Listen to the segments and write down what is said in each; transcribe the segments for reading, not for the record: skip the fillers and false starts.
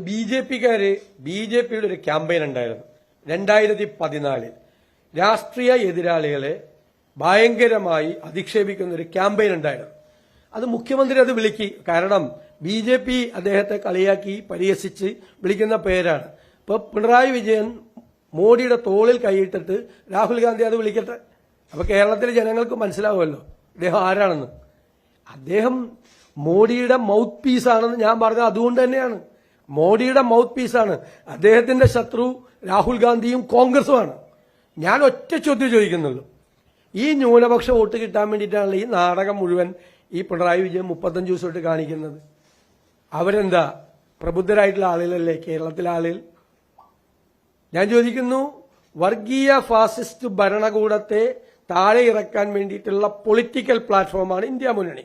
ബി.ജെ.പിയുടെ ഒരു ക്യാമ്പയിൻ ഉണ്ടായിരുന്നു 2014 രാഷ്ട്രീയ എതിരാളികളെ ഭയങ്കരമായി അധിക്ഷേപിക്കുന്ന ഒരു ക്യാമ്പയിൻ ഉണ്ടായിരുന്നു. അത് മുഖ്യമന്ത്രി അത് വിളിക്കി. കാരണം ബി.ജെ.പി അദ്ദേഹത്തെ കളിയാക്കി പരിഹസിച്ച് വിളിക്കുന്ന പേരാണ്. ഇപ്പൊ പിണറായി വിജയൻ മോഡിയുടെ തോളിൽ കൈയിട്ടിട്ട് രാഹുൽ ഗാന്ധി അത് വിളിക്കട്ടെ. അപ്പൊ കേരളത്തിലെ ജനങ്ങൾക്ക് മനസ്സിലാവുമല്ലോ അദ്ദേഹം ആരാണെന്ന്. അദ്ദേഹം മോഡിയുടെ മൗത്ത് പീസാണെന്ന് ഞാൻ പറഞ്ഞത് അതുകൊണ്ട് തന്നെയാണ്. മോഡിയുടെ മൗത്ത് പീസാണ്. അദ്ദേഹത്തിന്റെ ശത്രു രാഹുൽ ഗാന്ധിയും കോൺഗ്രസുമാണ്. ഞാൻ ഒറ്റ ചോദ്യം ചോദിക്കുന്നുള്ളൂ. ഈ ന്യൂനപക്ഷ വോട്ട് കിട്ടാൻ വേണ്ടിയിട്ടാണല്ലോ ഈ നാടകം മുഴുവൻ ഈ പിണറായി വിജയൻ 35 ദിവസമായിട്ട് കാണിക്കുന്നത്. അവരെന്താ പ്രബുദ്ധരായിട്ടുള്ള ആളുകളല്ലേ കേരളത്തിലെ ആളുകൾ? ഞാൻ ചോദിക്കുന്നു, വർഗീയ ഫാസിസ്റ്റ് ഭരണകൂടത്തെ താഴെ ഇറക്കാൻ വേണ്ടിയിട്ടുള്ള പൊളിറ്റിക്കൽ പ്ലാറ്റ്ഫോമാണ് ഇന്ത്യ മുന്നണി.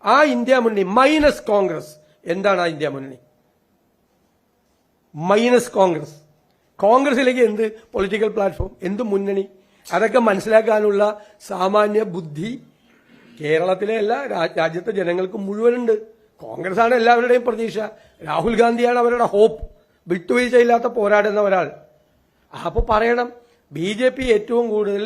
ആ ഇന്ത്യ മുന്നണി മൈനസ് കോൺഗ്രസ്. എന്താണ് ആ ഇന്ത്യ മുന്നണി മൈനസ് കോൺഗ്രസ്? കോൺഗ്രസിലേക്ക് എന്ത് പൊളിറ്റിക്കൽ പ്ലാറ്റ്ഫോം, എന്ത് മുന്നണി? അതൊക്കെ മനസ്സിലാക്കാനുള്ള സാമാന്യ ബുദ്ധി കേരളത്തിലെ എല്ലാ രാജ്യത്തെ ജനങ്ങൾക്ക് മുഴുവനുണ്ട്. കോൺഗ്രസാണ് എല്ലാവരുടെയും പ്രതീക്ഷ. രാഹുൽ ഗാന്ധിയാണ് അവരുടെ ഹോപ്പ്. വിട്ടുവീഴ്ചയില്ലാത്ത പോരാടുന്ന ഒരാൾ. അപ്പൊ പറയണം, ബി.ജെ.പി ഏറ്റവും കൂടുതൽ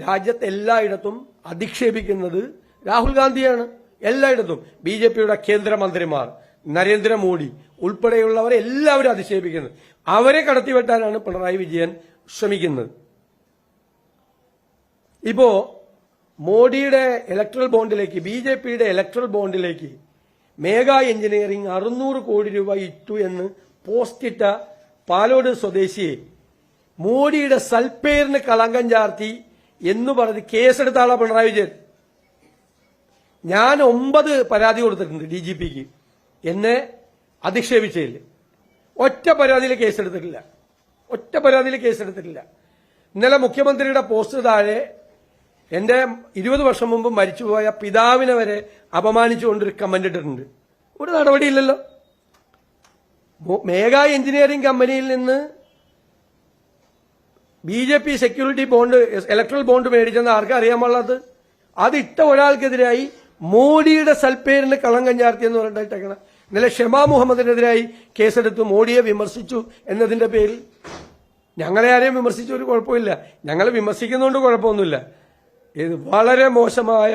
രാജ്യത്ത് എല്ലായിടത്തും അധിക്ഷേപിക്കുന്നത് രാഹുൽ ഗാന്ധിയാണ്. എല്ലായിടത്തും ബി.ജെ.പിയുടെ കേന്ദ്രമന്ത്രിമാർ, നരേന്ദ്രമോദി ഉൾപ്പെടെയുള്ളവർ എല്ലാവരും അധിക്ഷേപിക്കുന്നത്. അവരെ കടത്തിവെട്ടാനാണ് പിണറായി വിജയൻ ശ്രമിക്കുന്നത്. ഇപ്പോ മോഡിയുടെ ഇലക്ട്രൽ ബോണ്ടിലേക്ക്, ബി.ജെ.പിയുടെ ഇലക്ട്രൽ ബോണ്ടിലേക്ക് മേഗാ എഞ്ചിനീയറിംഗ് 600 കോടി രൂപ ഇട്ടു എന്ന് പോസ്റ്റിട്ട പാലോട് സ്വദേശിയെ മോഡിയുടെ സൽപ്പേരിന് കളങ്കം ചാർത്തി എന്ന് പറഞ്ഞ് കേസെടുത്ത ആളാണ് പിണറായി വിജയൻ. ഞാൻ 9 പരാതി കൊടുത്തിട്ടുണ്ട് DGPക്ക് എന്നെ അധിക്ഷേപിച്ചതിൽ. ഒറ്റ പരാതിയിൽ കേസെടുത്തിട്ടില്ല. ഇന്നലെ മുഖ്യമന്ത്രിയുടെ പോസ്റ്റ് താഴെ എന്റെ 20 വർഷം മുമ്പ് മരിച്ചുപോയ പിതാവിനെ വരെ അപമാനിച്ചുകൊണ്ടൊരു കമന്റ് ഇട്ടിട്ടുണ്ട്. ഒരു നടപടിയില്ലല്ലോ. മേഗാ എഞ്ചിനീയറിംഗ് കമ്പനിയിൽ നിന്ന് BJP security bond, electoral bond മേടിച്ചെന്ന് ആർക്കും അറിയാൻ പാടില്ലാത്തത്. അതിട്ട ഒരാൾക്കെതിരായി മോഡിയുടെ സൽപ്പേരിന് കളങ്കം ചാർത്തിയെന്ന് പറഞ്ഞിട്ടേക്കണം. ഇന്നലെ ഷെമാ മുഹമ്മദിനെതിരായി കേസെടുത്തു, മോഡിയെ വിമർശിച്ചു എന്നതിന്റെ പേരിൽ. ഞങ്ങളെ ആരെയും വിമർശിച്ച ഒരു കുഴപ്പമില്ല, ഞങ്ങളെ വിമർശിക്കുന്നതുകൊണ്ട് കുഴപ്പമൊന്നുമില്ല. ഇത് വളരെ മോശമായ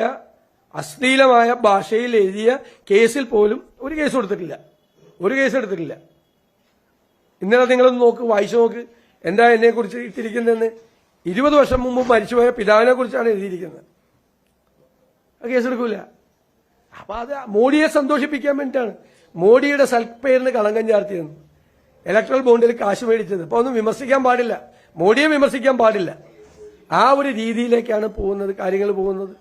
അശ്ലീലമായ ഭാഷയിൽ എഴുതിയ കേസിൽ പോലും ഒരു കേസ് എടുത്തിട്ടില്ല. ഇന്നലെ നിങ്ങളൊന്ന് നോക്ക്, വായിച്ചു നോക്ക് എന്താ എന്നെ കുറിച്ച് ഇട്ടിരിക്കുന്നതെന്ന്. 20 വർഷം മുമ്പ് മരിച്ചുപോയ പിതാവിനെ കുറിച്ചാണ് എഴുതിയിരിക്കുന്നത്. കേസെടുക്കൂല. അപ്പൊ അത് മോഡിയെ സന്തോഷിപ്പിക്കാൻ വേണ്ടിയിട്ടാണ്. മോഡിയുടെ സൽപ്പേരിന് കളങ്കം ചാർത്തിയെന്ന്, ഇലക്ട്രൽ ബോണ്ടിൽ കാശ് മേടിച്ചത്. അപ്പൊ ഒന്നും വിമർശിക്കാൻ പാടില്ല, മോഡിയെ വിമർശിക്കാൻ പാടില്ല. ആ ഒരു രീതിയിലേക്കാണ് കാര്യങ്ങൾ പോകുന്നത്.